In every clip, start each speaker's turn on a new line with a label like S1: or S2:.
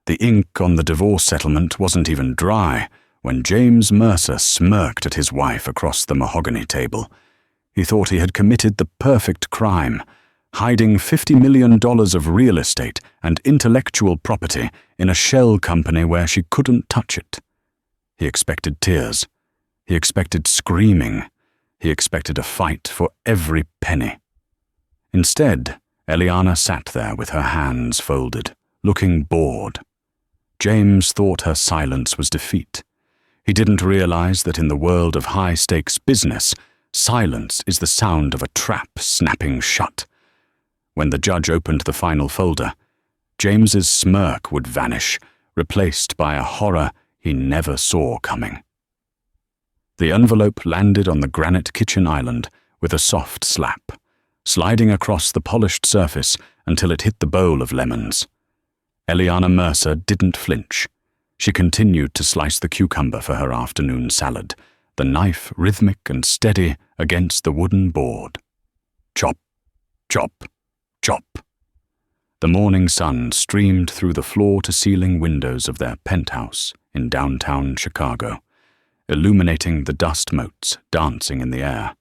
S1: The ink on the divorce settlement wasn't even dry when James Mercer smirked at his wife across the mahogany table. He thought he had committed the perfect crime, hiding $50 million of real estate and intellectual property in a shell company where she couldn't touch it. He expected tears. He expected screaming. He expected a fight for every penny. Instead, Eliana sat there with her hands folded, looking bored. James thought her silence was defeat. He didn't realize that in the world of high-stakes business, silence is the sound of a trap snapping shut. When the judge opened the final folder, James's smirk would vanish, replaced by a horror he never saw coming. The envelope landed on the granite kitchen island with a soft slap, sliding across the polished surface until it hit the bowl of lemons. Eliana Mercer didn't flinch. She continued to slice the cucumber for her afternoon salad, the knife rhythmic and steady against the wooden board. Chop, chop, chop. The morning sun streamed through the floor-to-ceiling windows of their penthouse in downtown Chicago, illuminating the dust motes dancing in the air,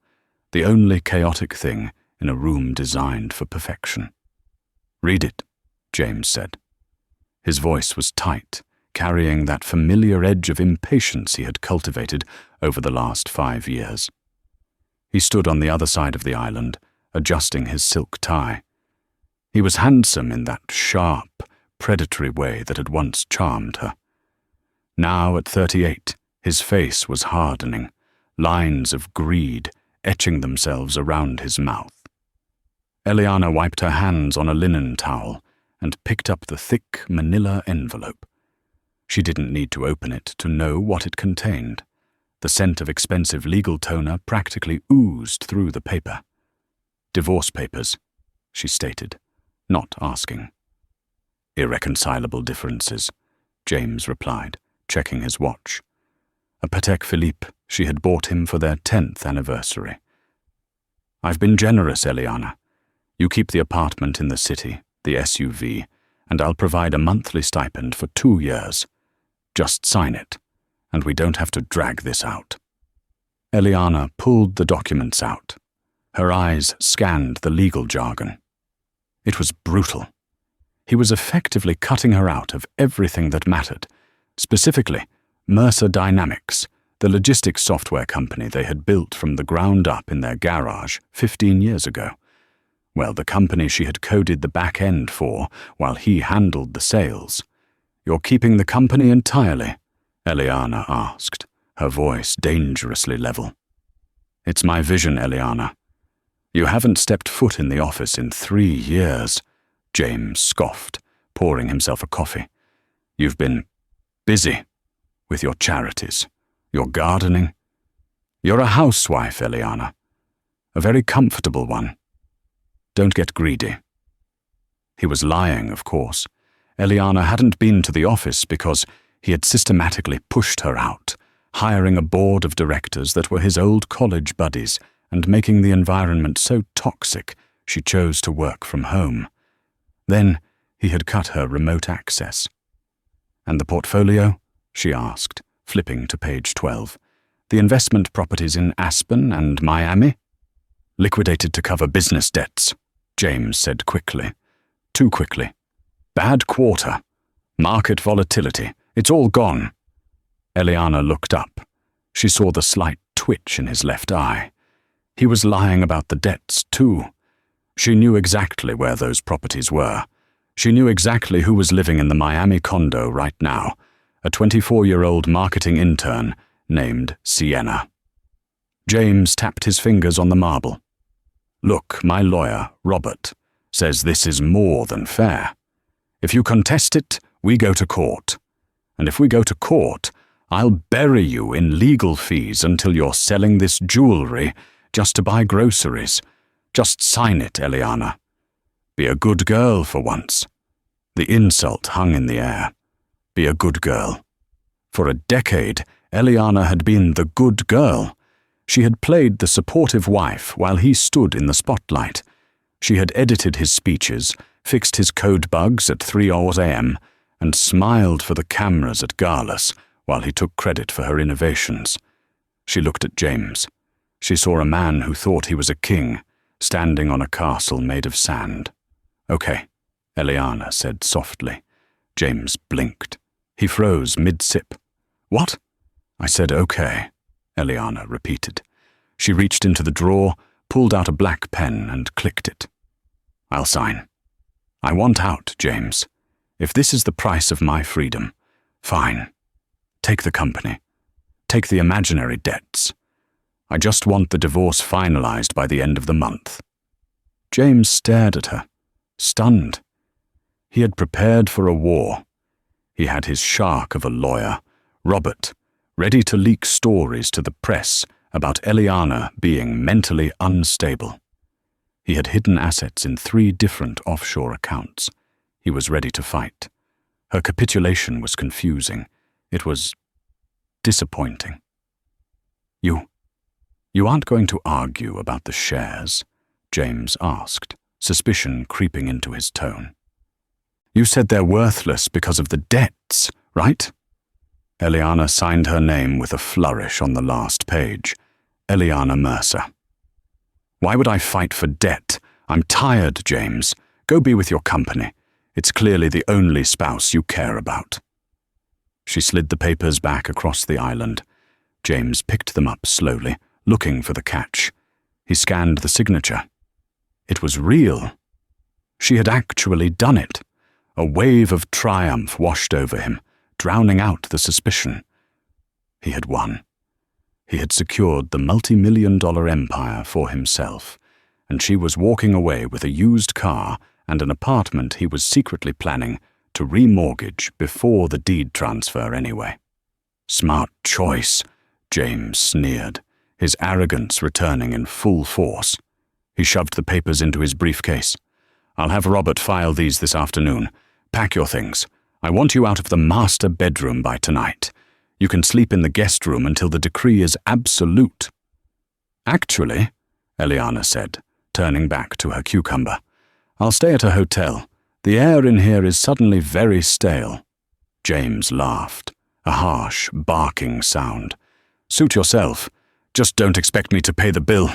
S1: the only chaotic thing in a room designed for perfection. "Read it," James said. His voice was tight, carrying that familiar edge of impatience he had cultivated over the last 5 years. He stood on the other side of the island, adjusting his silk tie. He was handsome in that sharp, predatory way that had once charmed her. Now, at 38, his face was hardening, lines of greed etching themselves around his mouth. Eliana wiped her hands on a linen towel and picked up the thick manila envelope. She didn't need to open it to know what it contained. The scent of expensive legal toner practically oozed through the paper. "Divorce papers," she stated, not asking. "Irreconcilable differences," James replied, checking his watch. A Patek Philippe she had bought him for their 10th anniversary. "I've been generous, Eliana. You keep the apartment in the city, the SUV, and I'll provide a monthly stipend for 2 years. Just sign it, and we don't have to drag this out." Eliana pulled the documents out. Her eyes scanned the legal jargon. It was brutal. He was effectively cutting her out of everything that mattered, specifically Mercer Dynamics, the logistics software company they had built from the ground up in their garage 15 years ago. Well, the company she had coded the back end for while he handled the sales. "You're keeping the company entirely?" Eliana asked, her voice dangerously level. "It's my vision, Eliana. You haven't stepped foot in the office in 3 years, James scoffed, pouring himself a coffee. "You've been busy with your charities, your gardening. You're a housewife, Eliana, a very comfortable one. Don't get greedy." He was lying, of course. Eliana hadn't been to the office because he had systematically pushed her out, hiring a board of directors that were his old college buddies and making the environment so toxic she chose to work from home. Then he had cut her remote access. "And the portfolio?" she asked, flipping to page 12. "The investment properties in Aspen and Miami?" "Liquidated to cover business debts," James said quickly. Too quickly. "Bad quarter. Market volatility. It's all gone." Eliana looked up. She saw the slight twitch in his left eye. He was lying about the debts, too. She knew exactly where those properties were. She knew exactly who was living in the Miami condo right now, a 24-year-old marketing intern named Sienna. James tapped his fingers on the marble. "Look, my lawyer, Robert, says this is more than fair. If you contest it, we go to court. And if we go to court, I'll bury you in legal fees until you're selling this jewelry just to buy groceries. Just sign it, Eliana. Be a good girl for once." The insult hung in the air. Be a good girl. For a decade, Eliana had been the good girl. She had played the supportive wife while he stood in the spotlight. She had edited his speeches, fixed his code bugs at 3 a.m., and smiled for the cameras at Garlus while he took credit for her innovations. She looked at James. She saw a man who thought he was a king, standing on a castle made of sand. "Okay," Eliana said softly. James blinked. He froze mid-sip. "What?" "I said okay," Eliana repeated. She reached into the drawer, pulled out a black pen, and clicked it. "I'll sign. I want out, James. If this is the price of my freedom, fine. Take the company. Take the imaginary debts. I just want the divorce finalized by the end of the month." James stared at her, stunned. He had prepared for a war. He had his shark of a lawyer, Robert, ready to leak stories to the press about Eliana being mentally unstable. He had hidden assets in 3 different offshore accounts. He was ready to fight. Her capitulation was confusing. It was disappointing. You aren't going to argue about the shares?" James asked, suspicion creeping into his tone. "You said they're worthless because of the debts, right?" Eliana signed her name with a flourish on the last page. Eliana Mercer. "Why would I fight for debt? I'm tired, James. Go be with your company. It's clearly the only spouse you care about." She slid the papers back across the island. James picked them up slowly, looking for the catch. He scanned the signature. It was real. She had actually done it. A wave of triumph washed over him, drowning out the suspicion. He had won. He had secured the multi-million-dollar empire for himself, and she was walking away with a used car and an apartment he was secretly planning to remortgage before the deed transfer anyway. "Smart choice," James sneered, his arrogance returning in full force. He shoved the papers into his briefcase. "I'll have Robert file these this afternoon. Pack your things. I want you out of the master bedroom by tonight. You can sleep in the guest room until the decree is absolute." "Actually," Eliana said, turning back to her cucumber, "I'll stay at a hotel. The air in here is suddenly very stale." James laughed, a harsh, barking sound. "Suit yourself. Just don't expect me to pay the bill."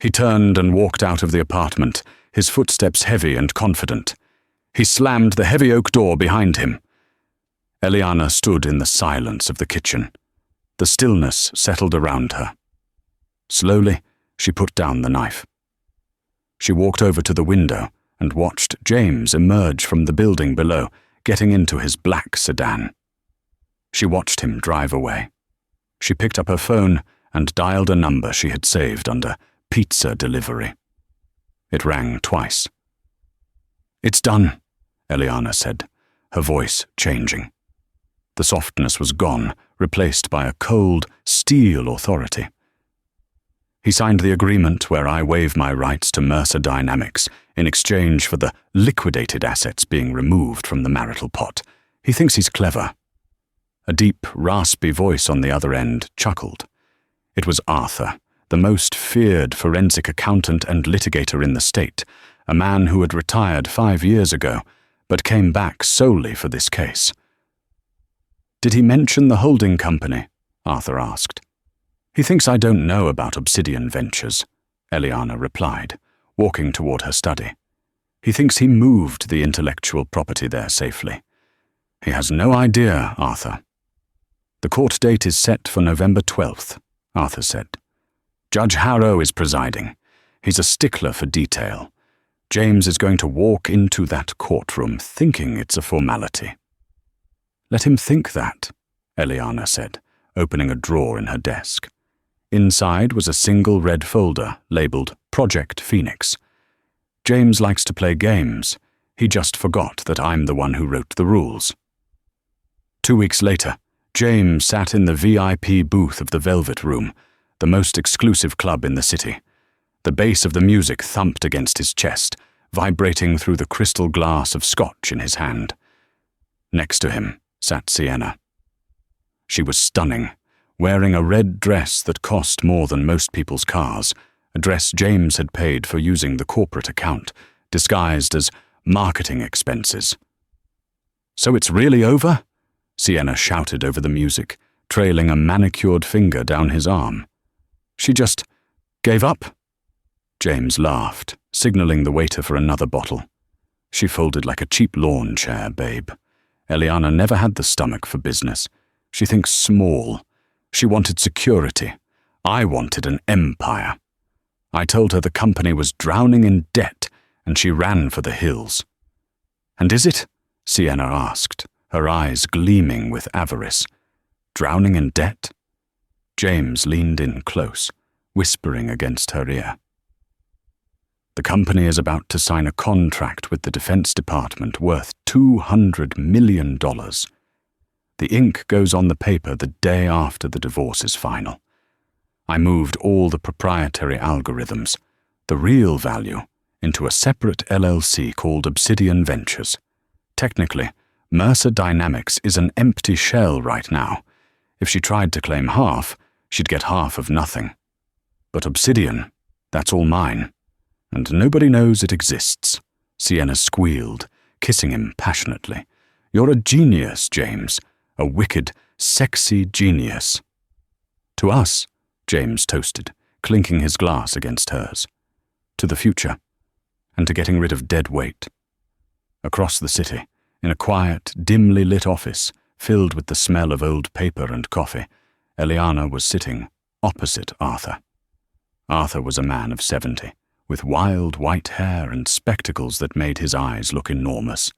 S1: He turned and walked out of the apartment, his footsteps heavy and confident. He slammed the heavy oak door behind him. Eliana stood in the silence of the kitchen. The stillness settled around her. Slowly, she put down the knife. She walked over to the window and watched James emerge from the building below, getting into his black sedan. She watched him drive away. She picked up her phone and dialed a number she had saved under pizza delivery. It rang twice. "It's done," Eliana said, her voice changing. The softness was gone, replaced by a cold, steel authority. "He signed the agreement where I waive my rights to Mercer Dynamics in exchange for the liquidated assets being removed from the marital pot. He thinks he's clever." A deep, raspy voice on the other end chuckled. It was Arthur, the most feared forensic accountant and litigator in the state, a man who had retired 5 years ago, but came back solely for this case. "Did he mention the holding company?" Arthur asked. "He thinks I don't know about Obsidian Ventures," Eliana replied, walking toward her study. "He thinks he moved the intellectual property there safely. He has no idea, Arthur." "The court date is set for November 12th, Arthur said. "Judge Harrow is presiding. He's a stickler for detail. James is going to walk into that courtroom thinking it's a formality." "Let him think that," Eliana said, opening a drawer in her desk. Inside was a single red folder labeled Project Phoenix. "James likes to play games. He just forgot that I'm the one who wrote the rules." 2 weeks later, James sat in the VIP booth of the Velvet Room, the most exclusive club in the city. The bass of the music thumped against his chest, vibrating through the crystal glass of scotch in his hand. Next to him sat Sienna. She was stunning, wearing a red dress that cost more than most people's cars, a dress James had paid for using the corporate account, disguised as marketing expenses. "So it's really over?" Sienna shouted over the music, trailing a manicured finger down his arm. "She just gave up?" James laughed, signaling the waiter for another bottle. "She folded like a cheap lawn chair, babe. Eliana never had the stomach for business. She thinks small. She wanted security. I wanted an empire. I told her the company was drowning in debt, and she ran for the hills." "And is it?" Sienna asked, her eyes gleaming with avarice. "Drowning in debt?" James leaned in close, whispering against her ear. "The company is about to sign a contract with the Defense Department worth $200 million. The ink goes on the paper the day after the divorce is final. I moved all the proprietary algorithms, the real value, into a separate LLC called Obsidian Ventures. Technically, Mercer Dynamics is an empty shell right now. If she tried to claim half, she'd get half of nothing. But Obsidian, that's all mine. And nobody knows it exists." Sienna squealed, kissing him passionately. "You're a genius, James. A wicked, sexy genius." "To us," James toasted, clinking his glass against hers. "To the future, and to getting rid of dead weight." Across the city, in a quiet, dimly lit office, filled with the smell of old paper and coffee, Eliana was sitting opposite Arthur. Arthur was a man of 70, with wild white hair and spectacles that made his eyes look enormous.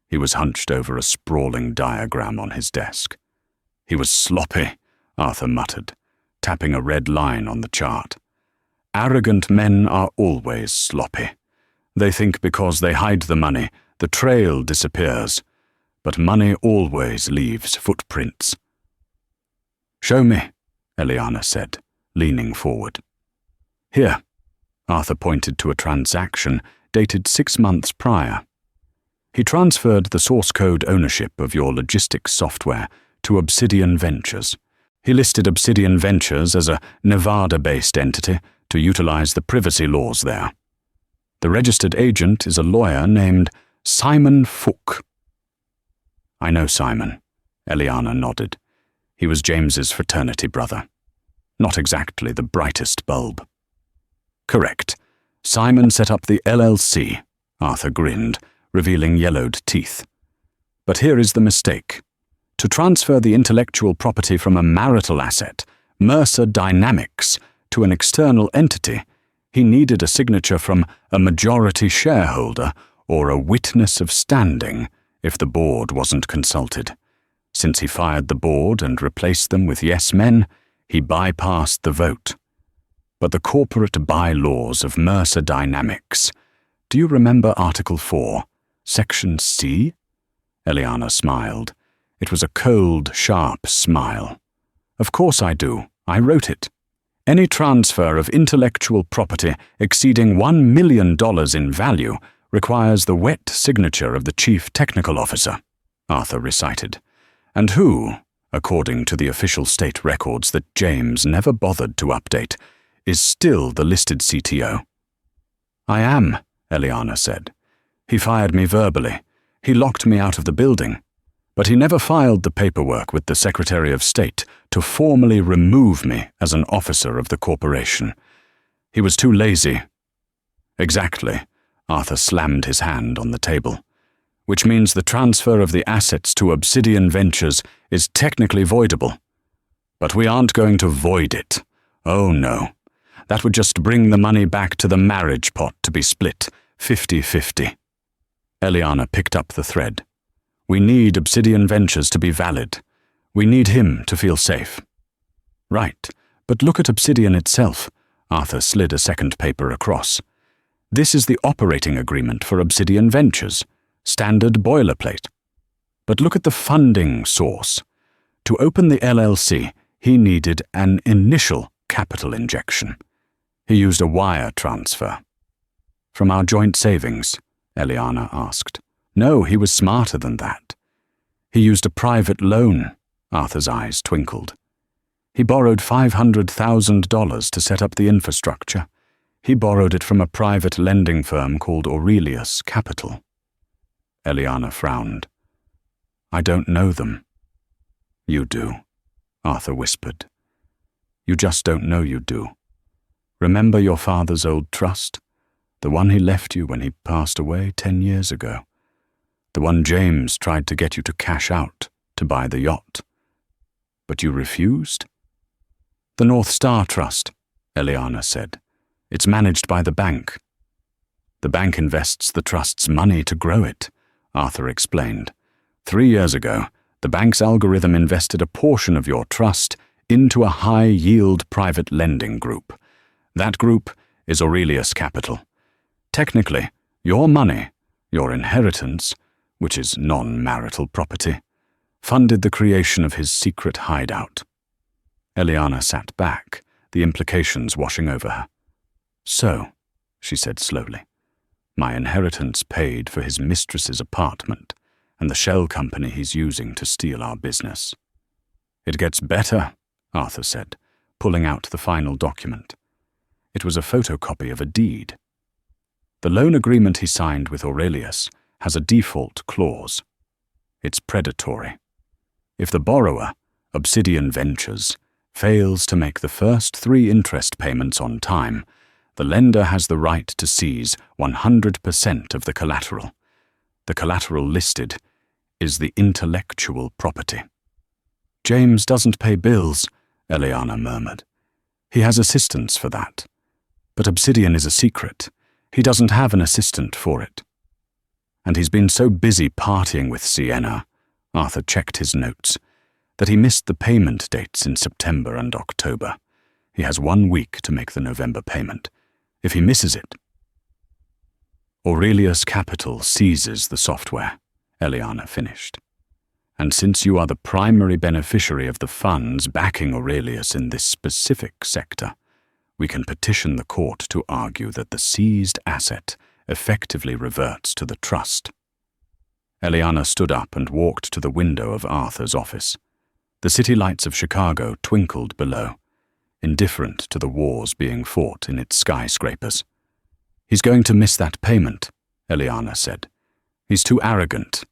S1: He was hunched over a sprawling diagram on his desk. "He was sloppy," Arthur muttered, tapping a red line on the chart. "Arrogant men are always sloppy. They think because they hide the money, the trail disappears. But money always leaves footprints." "Show me," Eliana said, leaning forward. "Here." Arthur pointed to a transaction dated 6 months prior. He transferred the source code ownership of your logistics software to Obsidian Ventures. He listed Obsidian Ventures as a Nevada-based entity to utilize the privacy laws there. The registered agent is a lawyer named Simon Fook. "I know Simon," Eliana nodded. "He was James's fraternity brother. Not exactly the brightest bulb." "Correct. Simon set up the LLC," Arthur grinned, revealing yellowed teeth. "But here is the mistake. To transfer the intellectual property from a marital asset, Mercer Dynamics, to an external entity, he needed a signature from a majority shareholder or a witness of standing if the board wasn't consulted. Since he fired the board and replaced them with yes men, he bypassed the vote. But the corporate bylaws of Mercer Dynamics, do you remember Article 4, Section C?" Eliana smiled. It was a cold, sharp smile. "Of course I do. I wrote it. Any transfer of intellectual property exceeding $1 million in value requires the wet signature of the Chief Technical Officer," Arthur recited, "and who, according to the official state records that James never bothered to update, is still the listed CTO. "I am," Eliana said. "He fired me verbally. He locked me out of the building. But he never filed the paperwork with the Secretary of State to formally remove me as an officer of the corporation. He was too lazy." "Exactly," Arthur slammed his hand on the table. "Which means the transfer of the assets to Obsidian Ventures is technically voidable. But we aren't going to void it. Oh no. That would just bring the money back to the marriage pot to be split 50-50. Eliana picked up the thread. "We need Obsidian Ventures to be valid. We need him to feel safe." "Right, but look at Obsidian itself." Arthur slid a second paper across. "This is the operating agreement for Obsidian Ventures. Standard boilerplate. But look at the funding source. To open the LLC, he needed an initial capital injection. He used a wire transfer." "From our joint savings?" Eliana asked. "No, he was smarter than that. He used a private loan." Arthur's eyes twinkled. "He borrowed $500,000 to set up the infrastructure. He borrowed it from a private lending firm called Aurelius Capital." Eliana frowned. I don't know them." "You do," Arthur whispered. "You just don't know you do. Remember your father's old trust? The one he left you when he passed away 10 years ago. The one James tried to get you to cash out to buy the yacht. But you refused?" "The North Star Trust," Eliana said. "It's managed by the bank." "The bank invests the trust's money to grow it," Arthur explained. 3 years ago, the bank's algorithm invested a portion of your trust into a high-yield private lending group. That group is Aurelius Capital. Technically, your money, your inheritance, which is non-marital property, funded the creation of his secret hideout. Eliana sat back, the implications washing over her. "So," she said slowly, "my inheritance paid for his mistress's apartment and the shell company he's using to steal our business." "It gets better," Arthur said, pulling out the final document. It was a photocopy of a deed. The loan agreement he signed with Aurelius has a default clause. It's predatory. If the borrower, Obsidian Ventures, fails to make the first 3 interest payments on time, the lender has the right to seize 100% of the collateral. The collateral listed is the intellectual property. "James doesn't pay bills," Eliana murmured. "He has assistants for that. But Obsidian is a secret. He doesn't have an assistant for it. And he's been so busy partying with Sienna," Arthur checked his notes, "that he missed the payment dates in September and October. He has 1 week to make the November payment. If he misses it..." "Aurelius Capital seizes the software," Eliana finished. "And since you are the primary beneficiary of the funds backing Aurelius in this specific sector, we can petition the court to argue that the seized asset effectively reverts to the trust." Eliana stood up and walked to the window of Arthur's office. The city lights of Chicago twinkled below, indifferent to the wars being fought in its skyscrapers. "He's going to miss that payment," Eliana said. "He's too arrogant.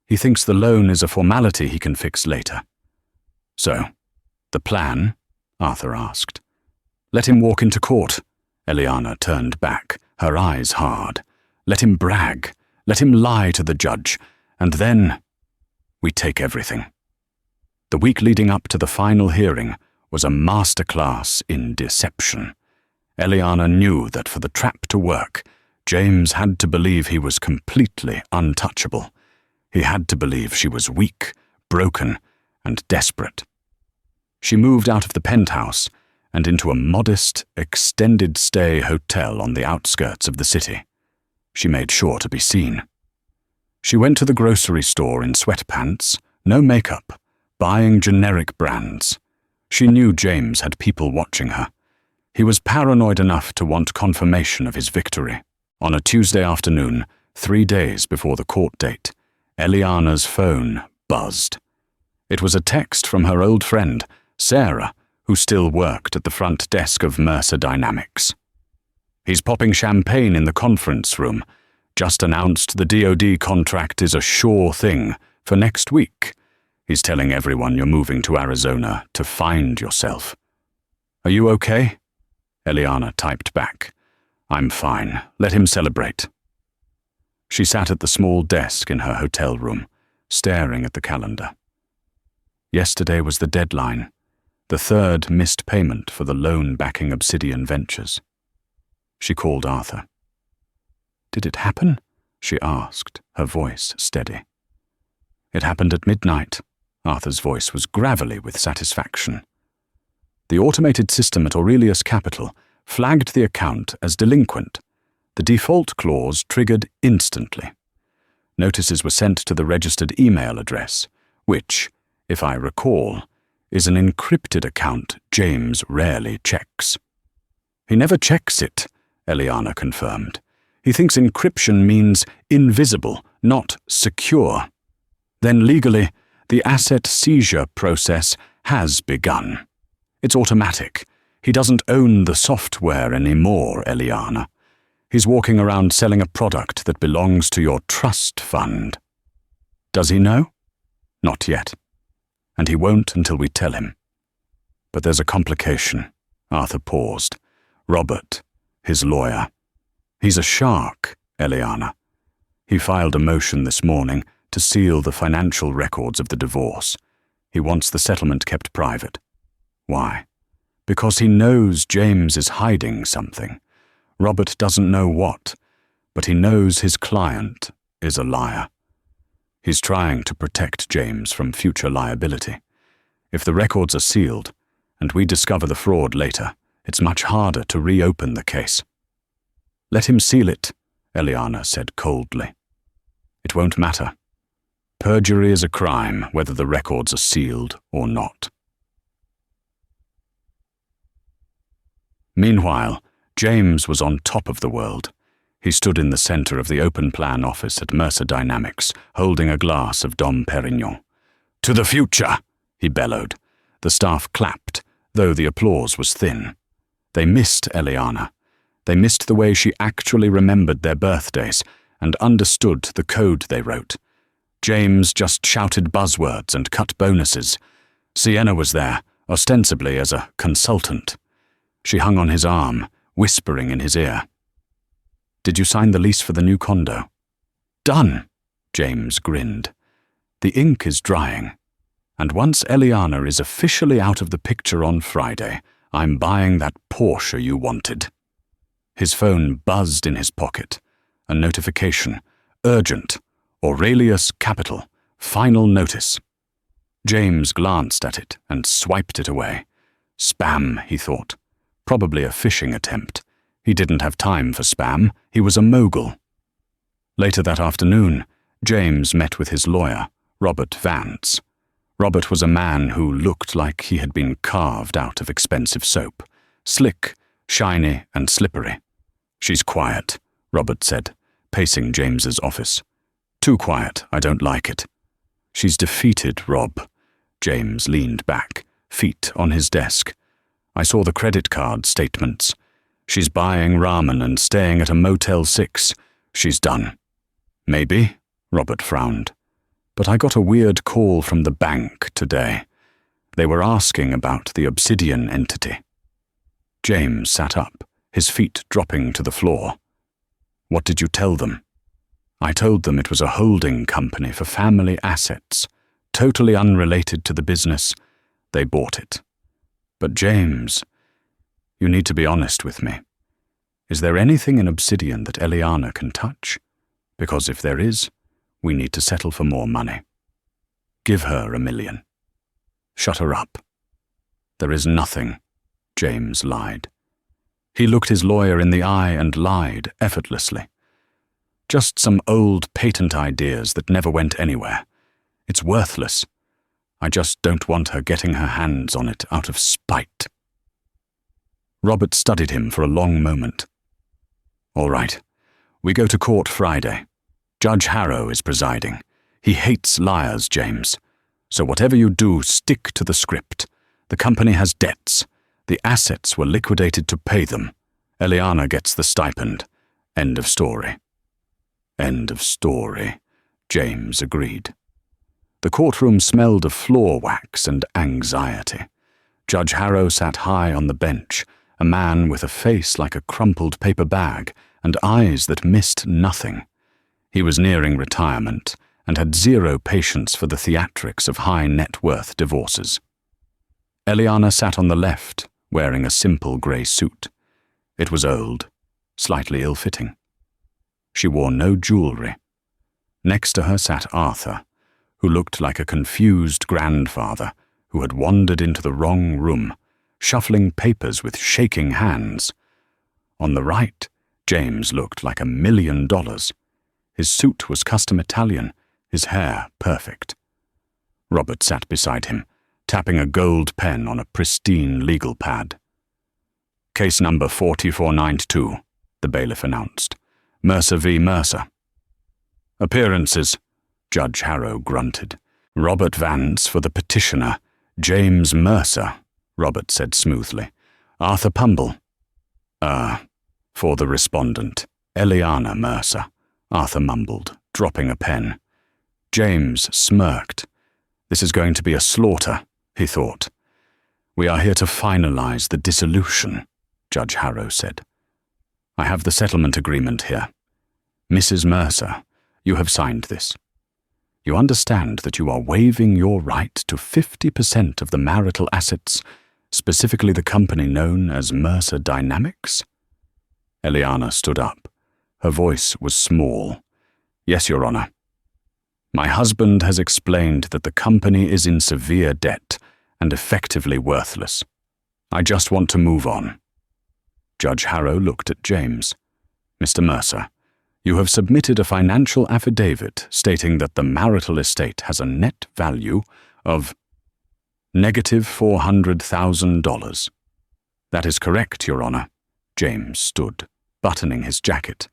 S1: He thinks the loan is a formality he can fix later." "So, the plan?" Arthur asked. "Let him walk into court." Eliana turned back, her eyes hard. "Let him brag. Let him lie to the judge. And then we take everything." The week leading up to the final hearing was a masterclass in deception. Eliana knew that for the trap to work, James had to believe he was completely untouchable. He had to believe she was weak, broken, and desperate. She moved out of the penthouse and into a modest, extended-stay hotel on the outskirts of the city. She made sure to be seen. She went to the grocery store in sweatpants, no makeup, buying generic brands. She knew James had people watching her. He was paranoid enough to want confirmation of his victory. On a Tuesday afternoon, 3 days before the court date, Eliana's phone buzzed. It was a text from her old friend, Sarah, who still worked at the front desk of Mercer Dynamics. "He's popping champagne in the conference room. Just announced the DoD contract is a sure thing for next week. He's telling everyone you're moving to Arizona to find yourself." "Are you okay?" Eliana typed back. "I'm fine. Let him celebrate." She sat at the small desk in her hotel room, staring at the calendar. Yesterday was the deadline, the 3rd missed payment for the loan backing Obsidian Ventures. She called Arthur. "Did it happen?" she asked, her voice steady. "It happened at midnight." Arthur's voice was gravelly with satisfaction. The automated system at Aurelius Capital flagged the account as delinquent. The default clause triggered instantly. Notices were sent to the registered email address, which, if I recall, is an encrypted account James rarely checks. "He never checks it," Eliana confirmed. "He thinks encryption means invisible, not secure." "Then legally, the asset seizure process has begun. It's automatic. He doesn't own the software anymore, Eliana. He's walking around selling a product that belongs to your trust fund." "Does he know?" Not yet. And he won't until we tell him. But there's a complication. Arthur paused. Robert, his lawyer. He's a shark, Eliana. He filed a motion this morning to seal the financial records of the divorce. He wants the settlement kept private. Why? Because he knows James is hiding something. Robert doesn't know what, but he knows his client is a liar. He's trying to protect James from future liability. If the records are sealed, and we discover the fraud later, it's much harder to reopen the case. Let him seal it, Eliana said coldly. It won't matter. Perjury is a crime, whether the records are sealed or not. Meanwhile, James was on top of the world. He stood in the center of the open plan office at Mercer Dynamics, holding a glass of Dom Perignon. "To the future!" he bellowed. The staff clapped, though the applause was thin. They missed Eliana. They missed the way she actually remembered their birthdays and understood the code they wrote. James just shouted buzzwords and cut bonuses. Sienna was there, ostensibly as a consultant. She hung on his arm, whispering in his ear. "Did you sign the lease for the new condo?" "Done," James grinned. "The ink is drying. And once Eliana is officially out of the picture on Friday, I'm buying that Porsche you wanted." His phone buzzed in his pocket. A notification. Urgent. Aurelius Capital. Final notice. James glanced at it and swiped it away. Spam, he thought. Probably a phishing attempt. He didn't have time for spam. He was a mogul. Later that afternoon, James met with his lawyer, Robert Vance. Robert was a man who looked like he had been carved out of expensive soap. Slick, shiny, and slippery. "She's quiet," Robert said, pacing James's office. "Too quiet, I don't like it." "She's defeated, Rob." James leaned back, feet on his desk. "I saw the credit card statements. She's buying ramen and staying at a Motel 6. She's done." "Maybe," Robert frowned. "But I got a weird call from the bank today. They were asking about the Obsidian entity." James sat up, his feet dropping to the floor. "What did you tell them?" "I told them it was a holding company for family assets, totally unrelated to the business. They bought it. But James, you need to be honest with me. Is there anything in Obsidian that Eliana can touch? Because if there is, we need to settle for more money. Give her $1 million. Shut her up." "There is nothing," James lied. He looked his lawyer in the eye and lied effortlessly. "Just some old patent ideas that never went anywhere. It's worthless. I just don't want her getting her hands on it out of spite." Robert studied him for a long moment. "All right. We go to court Friday. Judge Harrow is presiding. He hates liars, James. So whatever you do, stick to the script. The company has debts. The assets were liquidated to pay them. Eliana gets the stipend. End of story." "End of story," James agreed. The courtroom smelled of floor wax and anxiety. Judge Harrow sat high on the bench, a man with a face like a crumpled paper bag and eyes that missed nothing. He was nearing retirement and had zero patience for the theatrics of high-net-worth divorces. Eliana sat on the left, wearing a simple grey suit. It was old, slightly ill-fitting. She wore no jewelry. Next to her sat Arthur, who looked like a confused grandfather who had wandered into the wrong room, shuffling papers with shaking hands. On the right, James looked like $1 million. His suit was custom Italian, his hair perfect. Robert sat beside him, tapping a gold pen on a pristine legal pad. "Case number 4492, the bailiff announced. Mercer v. Mercer." "Appearances," Judge Harrow grunted. "Robert Vance for the petitioner. James Mercer," Robert said smoothly. "Arthur Pumble." For the respondent. Eliana Mercer," Arthur mumbled, dropping a pen. James smirked. This is going to be a slaughter, he thought. We are here to finalize the dissolution, Judge Harrow said. I have the settlement agreement here. Mrs. Mercer, you have signed this. You understand that you are waiving your right to 50% of the marital assets, specifically the company known as Mercer Dynamics? Eliana stood up. Her voice was small. Yes, Your Honor. My husband has explained that the company is in severe debt and effectively worthless. I just want to move on. Judge Harrow looked at James. Mr. Mercer, you have submitted a financial affidavit stating that the marital estate has a net value of -$400,000. That is correct, Your Honor. James stood, buttoning his jacket.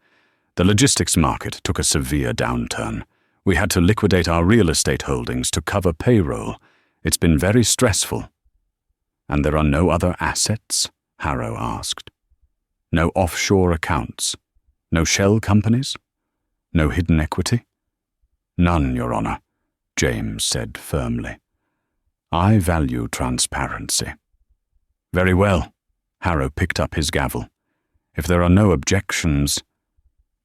S1: The logistics market took a severe downturn. We had to liquidate our real estate holdings to cover payroll. It's been very stressful. And there are no other assets? Harrow asked. No offshore accounts? No shell companies? No hidden equity? None, Your Honor, James said firmly. I value transparency. Very well. Harrow picked up his gavel. If there are no objections...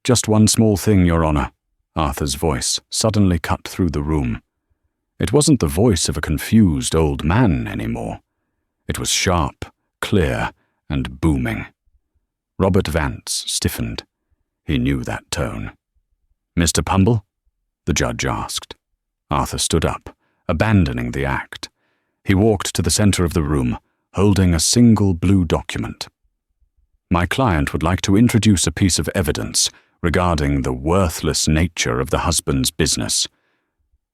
S1: Just one small thing, Your Honor. Arthur's voice suddenly cut through the room. It wasn't the voice of a confused old man anymore. It was sharp, clear, and booming. Robert Vance stiffened. He knew that tone. Mr. Pumble? The judge asked. Arthur stood up, abandoning the act. He walked to the center of the room, holding a single blue document. My client would like to introduce a piece of evidence regarding the worthless nature of the husband's business.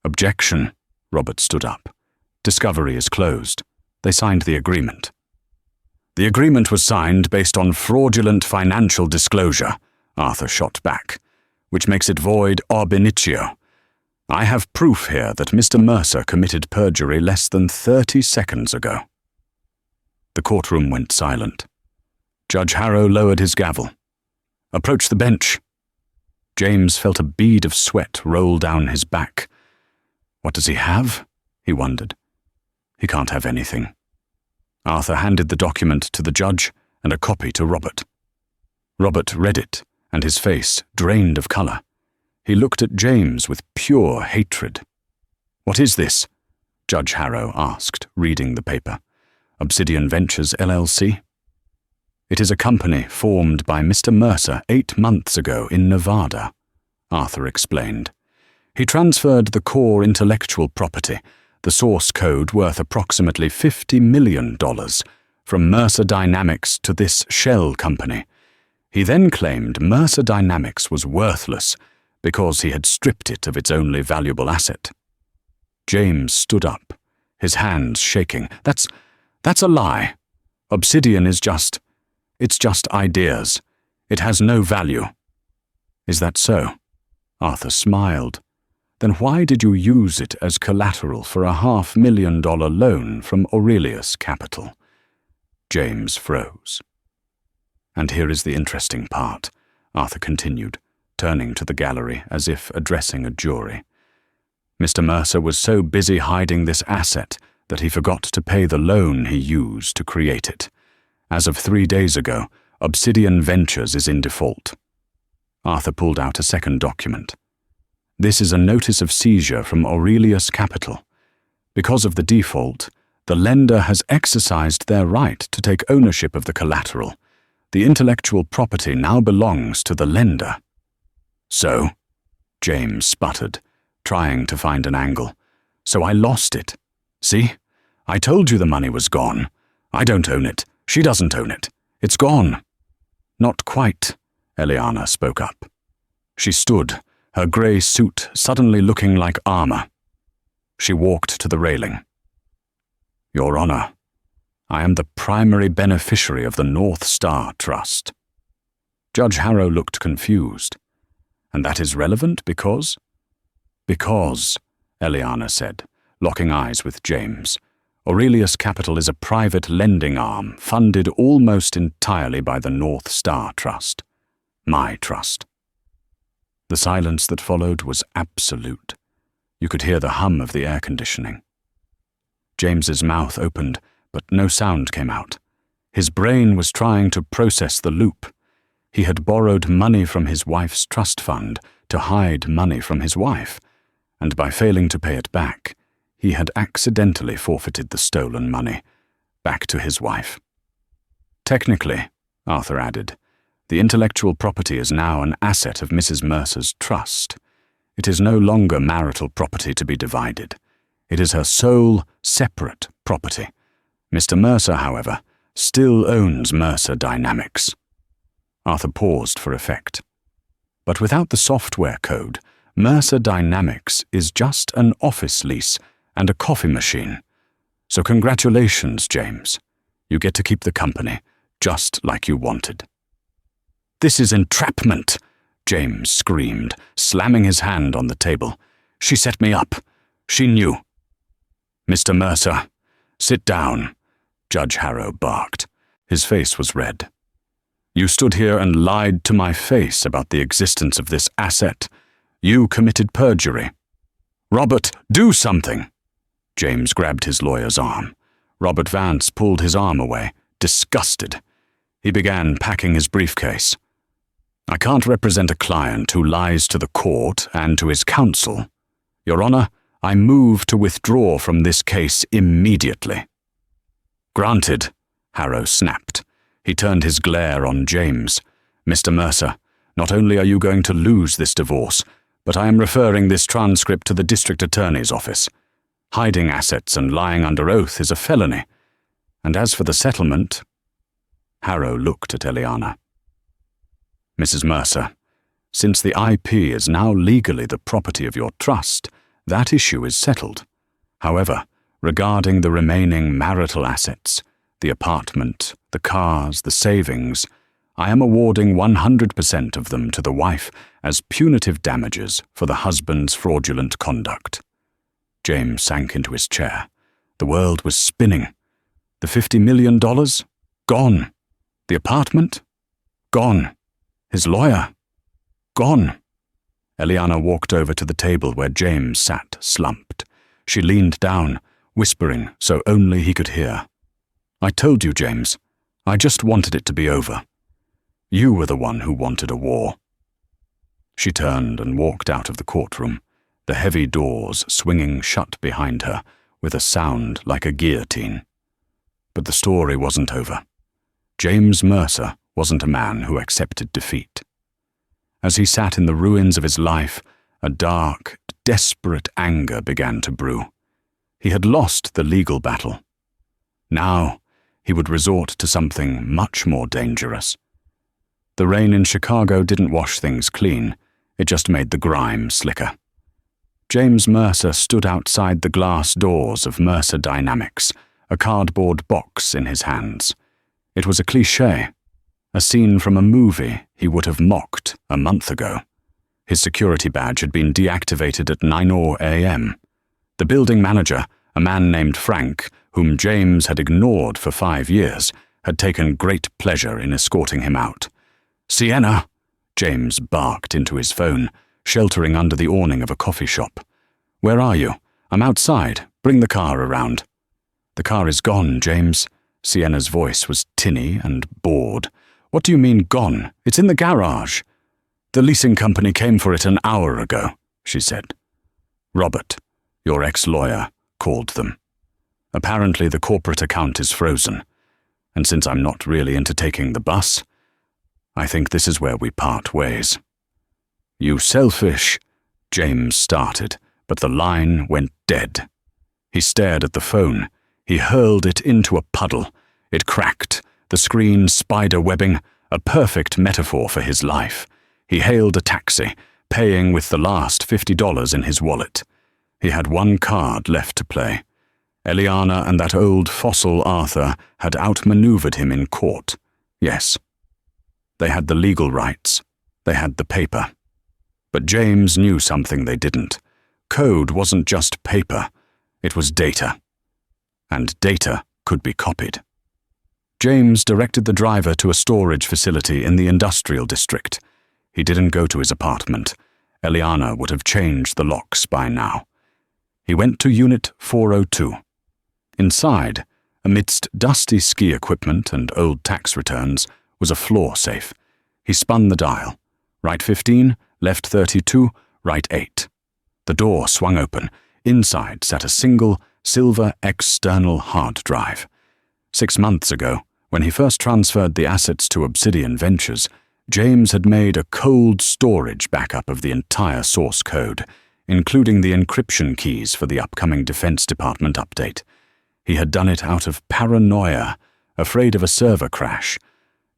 S1: Objection. Robert stood up. Discovery is closed. They signed the agreement. The agreement was signed based on fraudulent financial disclosure, Arthur shot back, which makes it void ab initio. I have proof here that Mr. Mercer committed perjury less than 30 seconds ago. The courtroom went silent. Judge Harrow lowered his gavel. Approach the bench. James felt a bead of sweat roll down his back. What does he have? He wondered. He can't have anything. Arthur handed the document to the judge and a copy to Robert. Robert read it, and his face drained of color. He looked at James with pure hatred. What is this? Judge Harrow asked, reading the paper. Obsidian Ventures, LLC? It is a company formed by Mr. Mercer 8 months ago in Nevada, Arthur explained. He transferred the core intellectual property, the source code worth approximately $50 million, from Mercer Dynamics to this shell company. He then claimed Mercer Dynamics was worthless because he had stripped it of its only valuable asset. James stood up, his hands shaking. That's a lie. Obsidian is it's just ideas. It has no value. Is that so? Arthur smiled. Then why did you use it as collateral for a $500,000 loan from Aurelius Capital? James froze. And here is the interesting part, Arthur continued, turning to the gallery as if addressing a jury. Mr. Mercer was so busy hiding this asset that he forgot to pay the loan he used to create it. As of 3 days ago, Obsidian Ventures is in default. Arthur pulled out a second document. This is a notice of seizure from Aurelius Capital. Because of the default, the lender has exercised their right to take ownership of the collateral. The intellectual property now belongs to the lender. So? James sputtered, trying to find an angle. So I lost it. See? I told you the money was gone. I don't own it. She doesn't own it. It's gone. Not quite, Eliana spoke up. She stood, her grey suit suddenly looking like armor. She walked to the railing. Your Honor, I am the primary beneficiary of the North Star Trust. Judge Harrow looked confused. And that is relevant because? Because, Eliana said, locking eyes with James. Aurelius Capital is a private lending arm funded almost entirely by the North Star Trust. My trust. The silence that followed was absolute. You could hear the hum of the air conditioning. James's mouth opened, but no sound came out. His brain was trying to process the loop. He had borrowed money from his wife's trust fund to hide money from his wife, and by failing to pay it back, he had accidentally forfeited the stolen money back to his wife. Technically, Arthur added, the intellectual property is now an asset of Mrs. Mercer's trust. It is no longer marital property to be divided. It is her sole, separate property. Mr. Mercer, however, still owns Mercer Dynamics. Arthur paused for effect. But without the software code, Mercer Dynamics is just an office lease and a coffee machine. So congratulations, James. You get to keep the company, just like you wanted. This is entrapment, James screamed, slamming his hand on the table. She set me up. She knew. Mr. Mercer, sit down, Judge Harrow barked. His face was red. You stood here and lied to my face about the existence of this asset. You committed perjury. Robert, do something! James grabbed his lawyer's arm. Robert Vance pulled his arm away, disgusted. He began packing his briefcase. I can't represent a client who lies to the court and to his counsel. Your Honor, I move to withdraw from this case immediately. Granted, Harrow snapped. He turned his glare on James. Mr. Mercer, not only are you going to lose this divorce, but I am referring this transcript to the district attorney's office. Hiding assets and lying under oath is a felony. And as for the settlement... Harrow looked at Eliana. Mrs. Mercer, since the IP is now legally the property of your trust, that issue is settled. However, regarding the remaining marital assets, the apartment, the cars, the savings, I am awarding 100% of them to the wife as punitive damages for the husband's fraudulent conduct. James sank into his chair. The world was spinning. The $50 million? Gone. The apartment? Gone. His lawyer? Gone. Eliana walked over to the table where James sat slumped. She leaned down, whispering so only he could hear. I told you, James. I just wanted it to be over. You were the one who wanted a war. She turned and walked out of the courtroom, the heavy doors swinging shut behind her with a sound like a guillotine. But the story wasn't over. James Mercer wasn't a man who accepted defeat. As he sat in the ruins of his life, a dark, desperate anger began to brew. He had lost the legal battle. Now, he would resort to something much more dangerous. The rain in Chicago didn't wash things clean, it just made the grime slicker. James Mercer stood outside the glass doors of Mercer Dynamics, a cardboard box in his hands. It was a cliché, a scene from a movie he would have mocked a month ago. His security badge had been deactivated at 9 a.m. The building manager, a man named Frank, whom James had ignored for 5 years, had taken great pleasure in escorting him out. Sienna, James barked into his phone, sheltering under the awning of a coffee shop. Where are you? I'm outside. Bring the car around. The car is gone, James. Sienna's voice was tinny and bored. What do you mean gone? It's in the garage. The leasing company came for it an hour ago, she said. Robert, your ex-lawyer, called them. Apparently the corporate account is frozen, and since I'm not really into taking the bus, I think this is where we part ways. You selfish, James started, but the line went dead. He stared at the phone. He hurled it into a puddle. It cracked, the screen spider-webbing, a perfect metaphor for his life. He hailed a taxi, paying with the last $50 in his wallet. He had one card left to play. Eliana and that old fossil Arthur had outmaneuvered him in court. Yes. They had the legal rights. They had the paper. But James knew something they didn't. Code wasn't just paper. It was data. And data could be copied. James directed the driver to a storage facility in the industrial district. He didn't go to his apartment. Eliana would have changed the locks by now. He went to Unit 402. Inside, amidst dusty ski equipment and old tax returns, was a floor safe. He spun the dial. Right 15, left 32, right 8. The door swung open. Inside sat a single, silver external hard drive. 6 months ago, when he first transferred the assets to Obsidian Ventures, James had made a cold storage backup of the entire source code, including the encryption keys for the upcoming Defense Department update. He had done it out of paranoia, afraid of a server crash.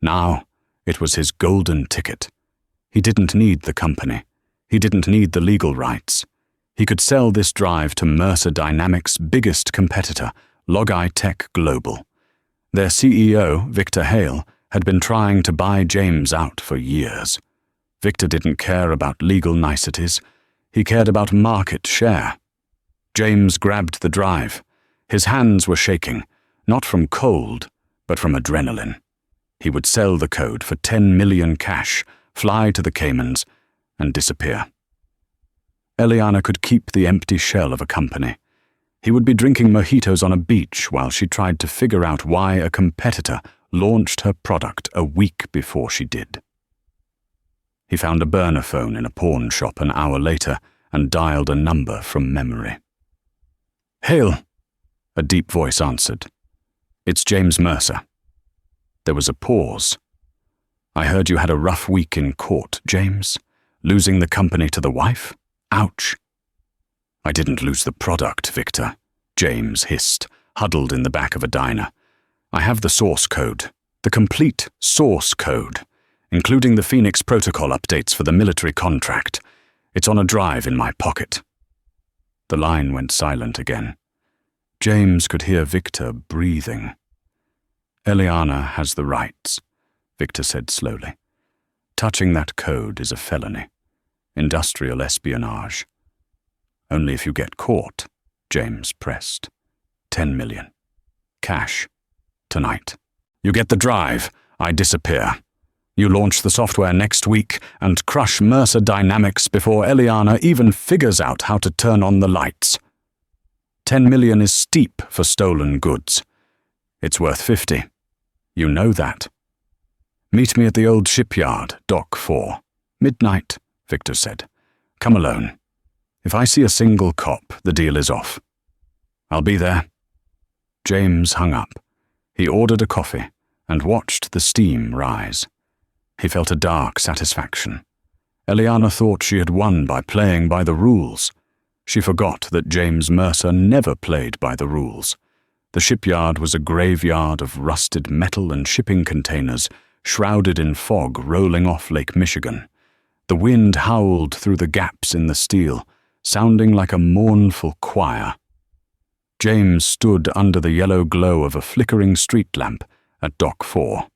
S1: Now, it was his golden ticket. He didn't need the company. He didn't need the legal rights. He could sell this drive to Mercer Dynamics' biggest competitor, Log-I Tech Global. Their CEO, Victor Hale, had been trying to buy James out for years. Victor didn't care about legal niceties. He cared about market share. James grabbed the drive. His hands were shaking, not from cold, but from adrenaline. He would sell the code for 10 million cash, fly to the Caymans, and disappear. Eliana could keep the empty shell of a company. He would be drinking mojitos on a beach while she tried to figure out why a competitor launched her product a week before she did. He found a burner phone in a pawn shop an hour later and dialed a number from memory. "Hale," a deep voice answered. "It's James Mercer." There was a pause. "I heard you had a rough week in court, James. Losing the company to the wife? Ouch." "I didn't lose the product, Victor," James hissed, huddled in the back of a diner. "I have the source code, the complete source code, including the Phoenix Protocol updates for the military contract. It's on a drive in my pocket." The line went silent again. James could hear Victor breathing. "Eliana has the rights," Victor said slowly. "Touching that code is a felony. Industrial espionage. Only if you get caught," James pressed. 10 million. Cash. Tonight. You get the drive, I disappear. You launch the software next week and crush Mercer Dynamics before Eliana even figures out how to turn on the lights. 10 million is steep for stolen goods. It's worth 50. You know that. "Meet me at the old shipyard, Dock 4. Midnight," Victor said. "Come alone. If I see a single cop, the deal is off." "I'll be there." James hung up. He ordered a coffee and watched the steam rise. He felt a dark satisfaction. Eliana thought she had won by playing by the rules. She forgot that James Mercer never played by the rules. The shipyard was a graveyard of rusted metal and shipping containers, shrouded in fog rolling off Lake Michigan. The wind howled through the gaps in the steel, sounding like a mournful choir. James stood under the yellow glow of a flickering street lamp at Dock 4.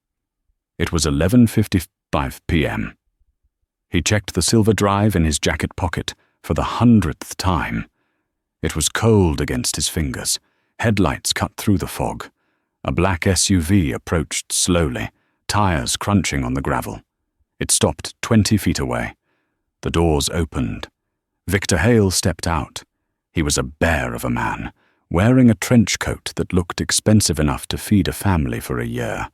S1: It was 11:55 p.m. He checked the silver drive in his jacket pocket for the 100th time. It was cold against his fingers. Headlights cut through the fog. A black SUV approached slowly, tires crunching on the gravel. It stopped 20 feet away. The doors opened. Victor Hale stepped out. He was a bear of a man, wearing a trench coat that looked expensive enough to feed a family for a year.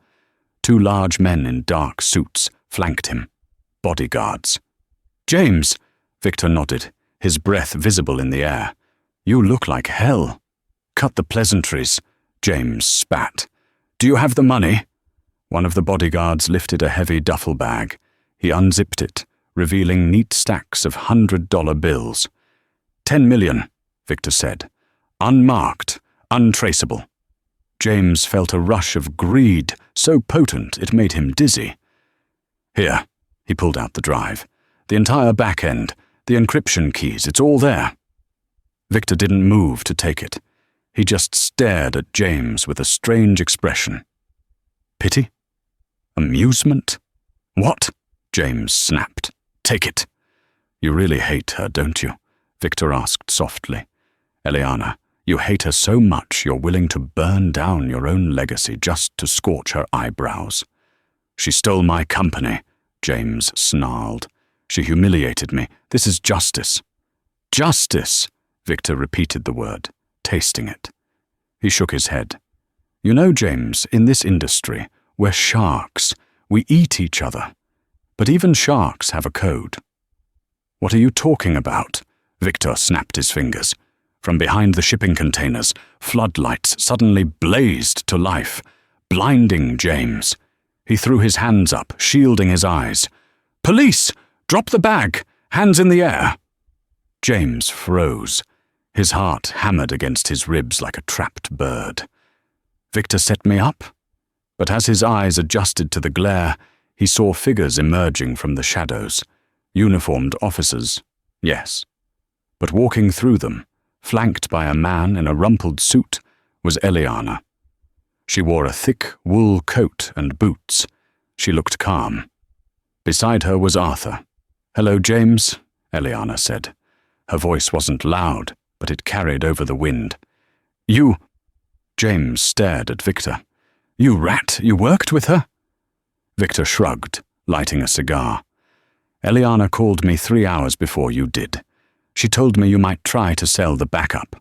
S1: 2 large men in dark suits flanked him. Bodyguards. "James," Victor nodded, his breath visible in the air. "You look like hell." "Cut the pleasantries," James spat. "Do you have the money?" One of the bodyguards lifted a heavy duffel bag. He unzipped it, revealing neat stacks of $100 bills. 10 million, Victor said. Unmarked, untraceable. James felt a rush of greed, so potent it made him dizzy. "Here," he pulled out the drive. "The entire back end, the encryption keys, it's all there." Victor didn't move to take it. He just stared at James with a strange expression. Pity? Amusement? "What?" James snapped. "Take it." "You really hate her, don't you?" Victor asked softly. "Eliana, you hate her so much you're willing to burn down your own legacy just to scorch her eyebrows." "She stole my company," James snarled. "She humiliated me. This is justice." "Justice?" Victor repeated the word, tasting it. He shook his head. You know, James, in this industry, we're sharks. We eat each other. But even sharks have a code. What are you talking about? Victor snapped his fingers. From behind the shipping containers, floodlights suddenly blazed to life, blinding James. He threw his hands up, shielding his eyes. Police! Drop the bag! Hands in the air! James froze. His heart hammered against his ribs like a trapped bird. Victor set me up? But as his eyes adjusted to the glare, he saw figures emerging from the shadows. Uniformed officers, yes. But walking through them, flanked by a man in a rumpled suit, was Eliana. She wore a thick wool coat and boots. She looked calm. Beside her was Arthur. Hello, James, Eliana said. Her voice wasn't loud, but it carried over the wind. You... James stared at Victor. You rat, you worked with her? Victor shrugged, lighting a cigar. Eliana called me 3 hours before you did. She told me you might try to sell the backup.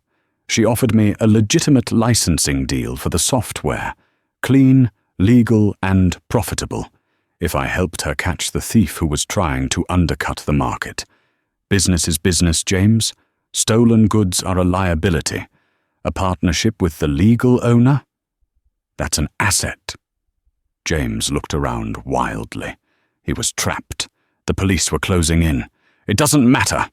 S1: She offered me a legitimate licensing deal for the software, clean, legal, and profitable, if I helped her catch the thief who was trying to undercut the market. Business is business, James. Stolen goods are a liability. A partnership with the legal owner? That's an asset. James looked around wildly. He was trapped. The police were closing in. It doesn't matter.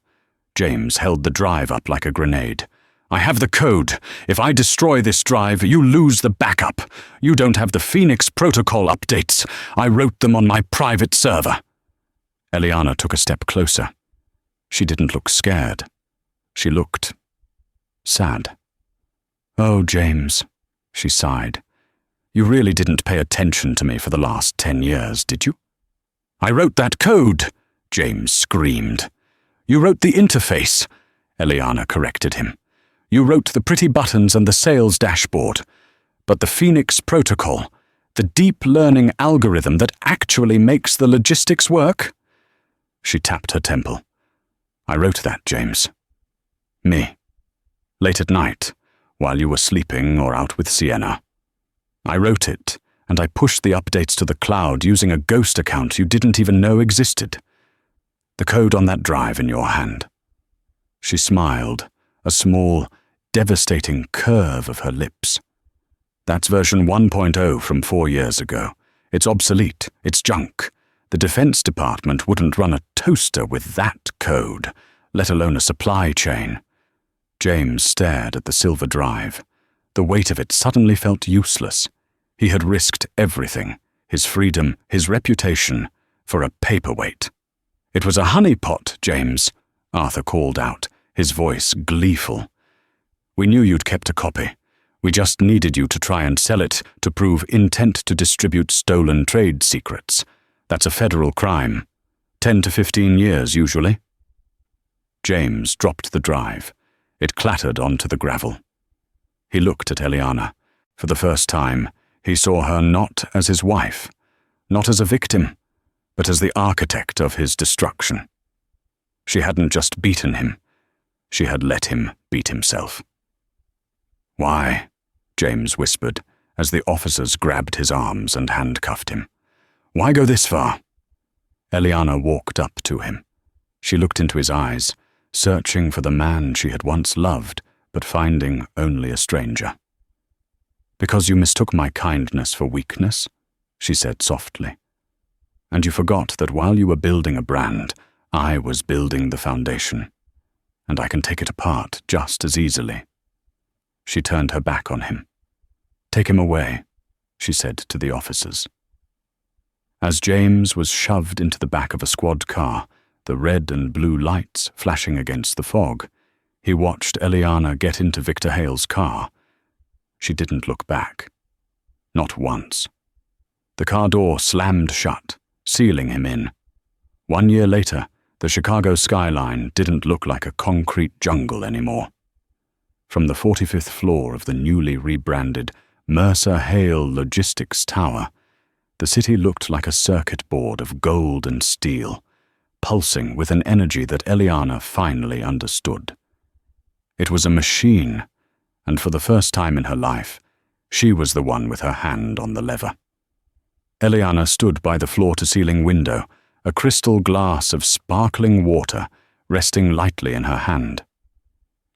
S1: James held the drive up like a grenade. I have the code. If I destroy this drive, you lose the backup. You don't have the Phoenix protocol updates. I wrote them on my private server. Eliana took a step closer. She didn't look scared. She looked sad. Oh, James, she sighed. You really didn't pay attention to me for the last 10 years, did you? I wrote that code, James screamed. You wrote the interface, Eliana corrected him. You wrote the pretty buttons and the sales dashboard. But the Phoenix protocol, the deep learning algorithm that actually makes the logistics work? She tapped her temple. I wrote that, James. Me. Late at night, while you were sleeping or out with Sienna. I wrote it, and I pushed the updates to the cloud using a ghost account you didn't even know existed. The code on that drive in your hand. She smiled, a small, devastating curve of her lips. That's version 1.0 from 4 years ago. It's obsolete. It's junk. The Defense Department wouldn't run a toaster with that code, let alone a supply chain. James stared at the silver drive. The weight of it suddenly felt useless. He had risked everything, his freedom, his reputation, for a paperweight. It was a honeypot, James, Arthur called out, his voice gleeful. We knew you'd kept a copy. We just needed you to try and sell it to prove intent to distribute stolen trade secrets. That's a federal crime. 10 to 15 years, usually. James dropped the drive. It clattered onto the gravel. He looked at Eliana. For the first time, he saw her not as his wife, not as a victim, but as the architect of his destruction. She hadn't just beaten him. She had let him beat himself. Why? James whispered, as the officers grabbed his arms and handcuffed him. Why go this far? Eliana walked up to him. She looked into his eyes, searching for the man she had once loved, but finding only a stranger. Because you mistook my kindness for weakness, she said softly. And you forgot that while you were building a brand, I was building the foundation. And I can take it apart just as easily. She turned her back on him. Take him away, she said to the officers. As James was shoved into the back of a squad car, the red and blue lights flashing against the fog, he watched Eliana get into Victor Hale's car. She didn't look back. Not once. The car door slammed shut, sealing him in. 1 year later, the Chicago skyline didn't look like a concrete jungle anymore. From the 45th floor of the newly rebranded Mercer Hale Logistics Tower, the city looked like a circuit board of gold and steel, pulsing with an energy that Eliana finally understood. It was a machine, and for the first time in her life, she was the one with her hand on the lever. Eliana stood by the floor-to-ceiling window, a crystal glass of sparkling water resting lightly in her hand.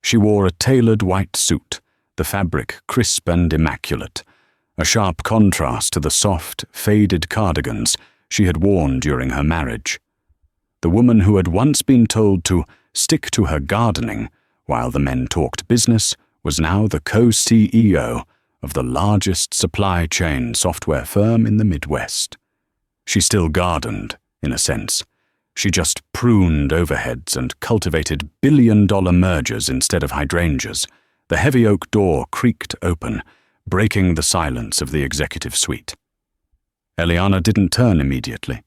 S1: She wore a tailored white suit, the fabric crisp and immaculate, a sharp contrast to the soft, faded cardigans she had worn during her marriage. The woman who had once been told to stick to her gardening while the men talked business was now the co-CEO of the largest supply chain software firm in the Midwest. She still gardened, in a sense. She just pruned overheads and cultivated billion-dollar mergers instead of hydrangeas. The heavy oak door creaked open, breaking the silence of the executive suite. Eliana didn't turn immediately.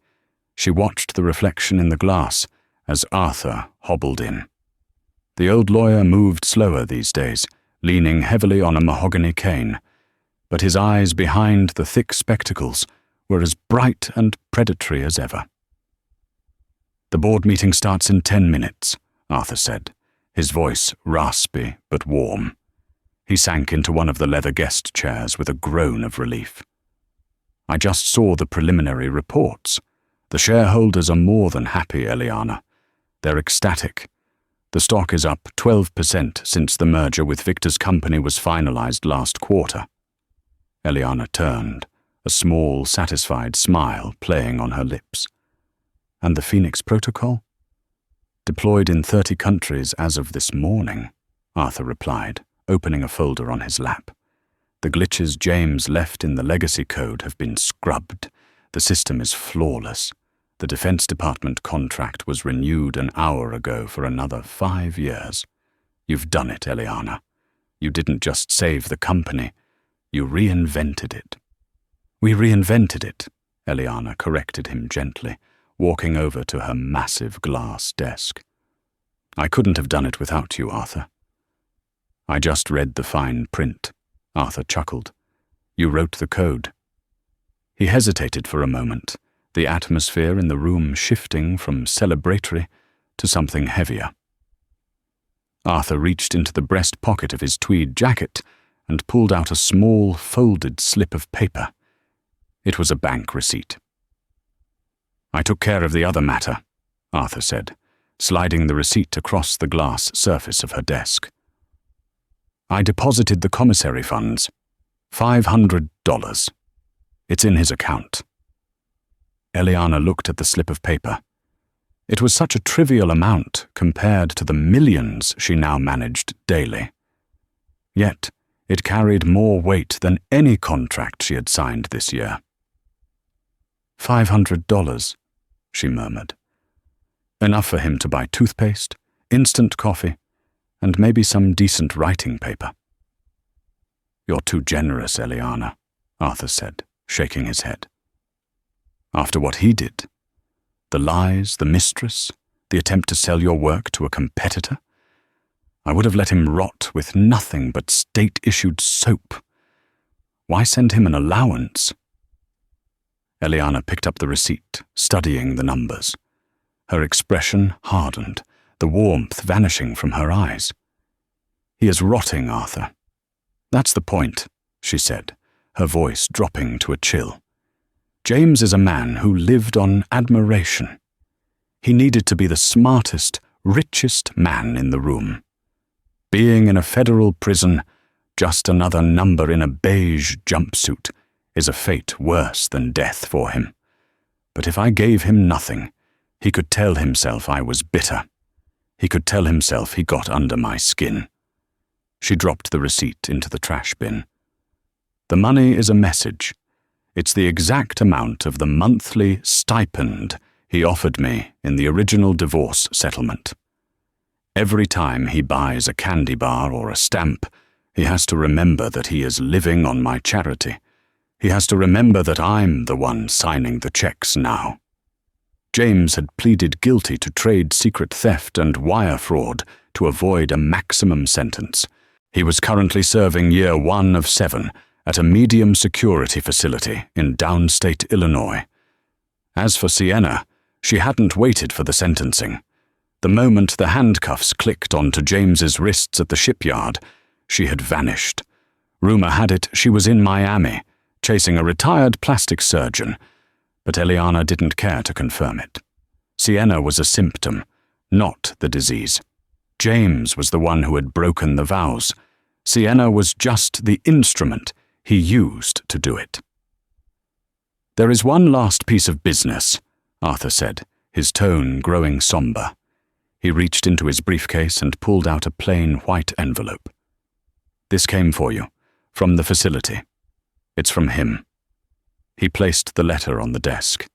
S1: She watched the reflection in the glass as Arthur hobbled in. The old lawyer moved slower these days, leaning heavily on a mahogany cane, but his eyes behind the thick spectacles were as bright and predatory as ever. "The board meeting starts in 10 minutes, Arthur said, his voice raspy but warm. He sank into one of the leather guest chairs with a groan of relief. "I just saw the preliminary reports. The shareholders are more than happy, Eliana. They're ecstatic. The stock is up 12% since the merger with Victor's company was finalized last quarter." Eliana turned, a small, satisfied smile playing on her lips. "And the Phoenix Protocol?" "Deployed in 30 countries as of this morning," Arthur replied, opening a folder on his lap. "The glitches James left in the legacy code have been scrubbed. The system is flawless. The Defense Department contract was renewed an hour ago for another 5 years. You've done it, Eliana. You didn't just save the company. You reinvented it." "We reinvented it," Eliana corrected him gently, walking over to her massive glass desk. "I couldn't have done it without you, Arthur." "I just read the fine print," Arthur chuckled. "You wrote the code." He hesitated for a moment, the atmosphere in the room shifting from celebratory to something heavier. Arthur reached into the breast pocket of his tweed jacket and pulled out a small, folded slip of paper. It was a bank receipt. "I took care of the other matter," Arthur said, sliding the receipt across the glass surface of her desk. "I deposited the commissary funds. $500. It's in his account." Eliana looked at the slip of paper. It was such a trivial amount compared to the millions she now managed daily. Yet, it carried more weight than any contract she had signed this year. $500, she murmured. Enough for him to buy toothpaste, instant coffee, and maybe some decent writing paper. "You're too generous, Eliana," Arthur said, shaking his head. "After what he did, the lies, the mistress, the attempt to sell your work to a competitor, I would have let him rot with nothing but state-issued soap. Why send him an allowance?" Eliana picked up the receipt, studying the numbers. Her expression hardened, the warmth vanishing from her eyes. "He is rotting, Arthur. That's the point," she said, her voice dropping to a chill. "James is a man who lived on admiration. He needed to be the smartest, richest man in the room. Being in a federal prison, just another number in a beige jumpsuit, is a fate worse than death for him. But if I gave him nothing, he could tell himself I was bitter. He could tell himself he got under my skin." She dropped the receipt into the trash bin. "The money is a message. It's the exact amount of the monthly stipend he offered me in the original divorce settlement. Every time he buys a candy bar or a stamp, he has to remember that he is living on my charity. He has to remember that I'm the one signing the checks now." James had pleaded guilty to trade secret theft and wire fraud to avoid a maximum sentence. He was currently serving year 1 of 7 at a medium security facility in downstate Illinois. As for Sienna, she hadn't waited for the sentencing. The moment the handcuffs clicked onto James's wrists at the shipyard, she had vanished. Rumor had it she was in Miami, chasing a retired plastic surgeon, but Eliana didn't care to confirm it. Sienna was a symptom, not the disease. James was the one who had broken the vows. Sienna was just the instrument he used to do it. "There is one last piece of business," Arthur said, his tone growing somber. He reached into his briefcase and pulled out a plain white envelope. "This came for you, from the facility. It's from him." He placed the letter on the desk.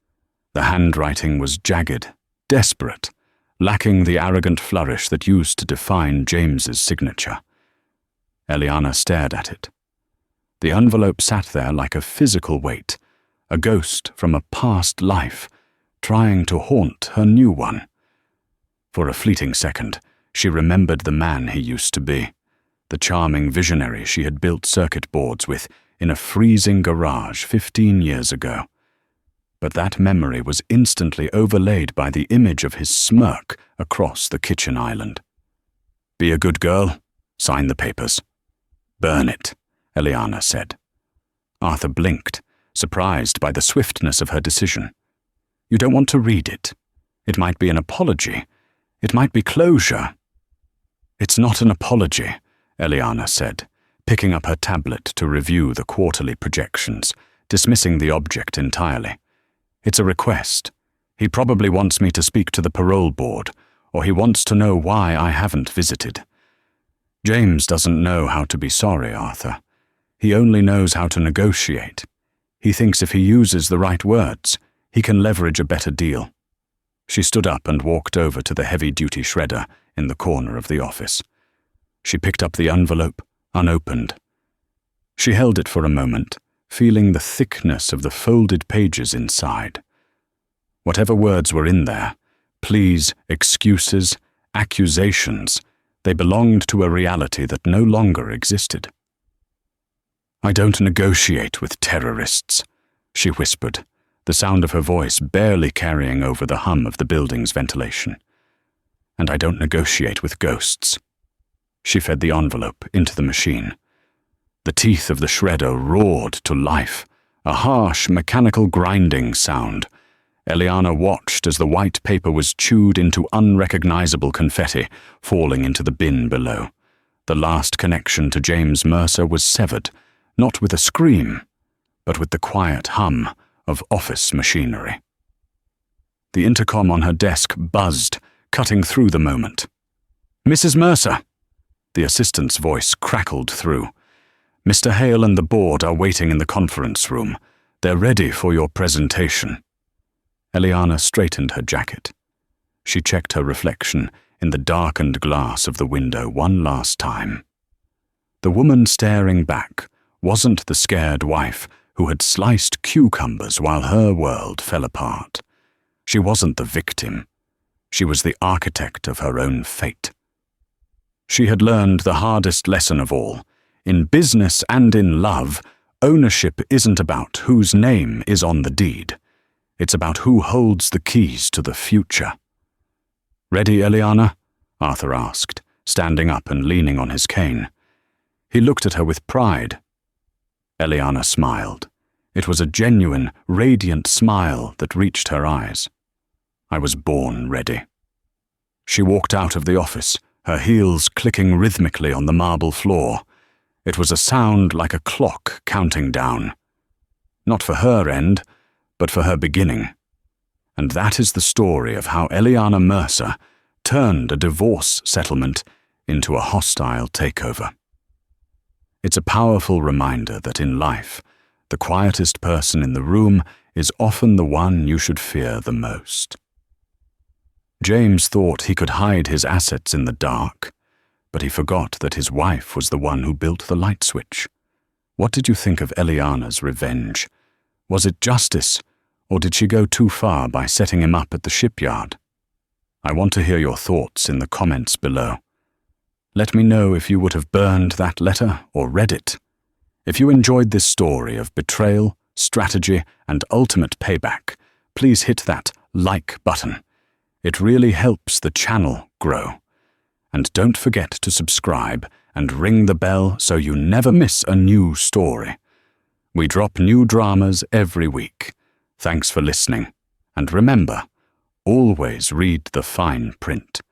S1: The handwriting was jagged, desperate, lacking the arrogant flourish that used to define James's signature. Eliana stared at it. The envelope sat there like a physical weight, a ghost from a past life, trying to haunt her new one. For a fleeting second, she remembered the man he used to be, the charming visionary she had built circuit boards with in a freezing garage 15 years ago. But that memory was instantly overlaid by the image of his smirk across the kitchen island. "Be a good girl. Sign the papers." "Burn it," Eliana said. Arthur blinked, surprised by the swiftness of her decision. "You don't want to read it. It might be an apology. It might be closure." "It's not an apology," Eliana said, picking up her tablet to review the quarterly projections, dismissing the object entirely. "It's a request. He probably wants me to speak to the parole board, or he wants to know why I haven't visited. James doesn't know how to be sorry, Arthur. He only knows how to negotiate. He thinks if he uses the right words, he can leverage a better deal." She stood up and walked over to the heavy-duty shredder in the corner of the office. She picked up the envelope, unopened. She held it for a moment, feeling the thickness of the folded pages inside. Whatever words were in there, pleas, excuses, accusations, they belonged to a reality that no longer existed. "I don't negotiate with terrorists," she whispered, the sound of her voice barely carrying over the hum of the building's ventilation. "And I don't negotiate with ghosts." She fed the envelope into the machine. The teeth of the shredder roared to life, a harsh, mechanical grinding sound. Eliana watched as the white paper was chewed into unrecognizable confetti, falling into the bin below. The last connection to James Mercer was severed, not with a scream, but with the quiet hum of office machinery. The intercom on her desk buzzed, cutting through the moment. "Mrs. Mercer!" The assistant's voice crackled through. "Mr. Hale and the board are waiting in the conference room. They're ready for your presentation." Eliana straightened her jacket. She checked her reflection in the darkened glass of the window one last time. The woman staring back wasn't the scared wife who had sliced cucumbers while her world fell apart. She wasn't the victim. She was the architect of her own fate. She had learned the hardest lesson of all. In business and in love, ownership isn't about whose name is on the deed. It's about who holds the keys to the future. "Ready, Eliana?" Arthur asked, standing up and leaning on his cane. He looked at her with pride. Eliana smiled. It was a genuine, radiant smile that reached her eyes. "I was born ready." She walked out of the office, her heels clicking rhythmically on the marble floor. It was a sound like a clock counting down. Not for her end, but for her beginning. And that is the story of how Eliana Mercer turned a divorce settlement into a hostile takeover. It's a powerful reminder that in life, the quietest person in the room is often the one you should fear the most. James thought he could hide his assets in the dark, but he forgot that his wife was the one who built the light switch. What did you think of Eliana's revenge? Was it justice, or did she go too far by setting him up at the shipyard? I want to hear your thoughts in the comments below. Let me know if you would have burned that letter or read it. If you enjoyed this story of betrayal, strategy, and ultimate payback, please hit that like button. It really helps the channel grow. And don't forget to subscribe and ring the bell so you never miss a new story. We drop new dramas every week. Thanks for listening. And remember, always read the fine print.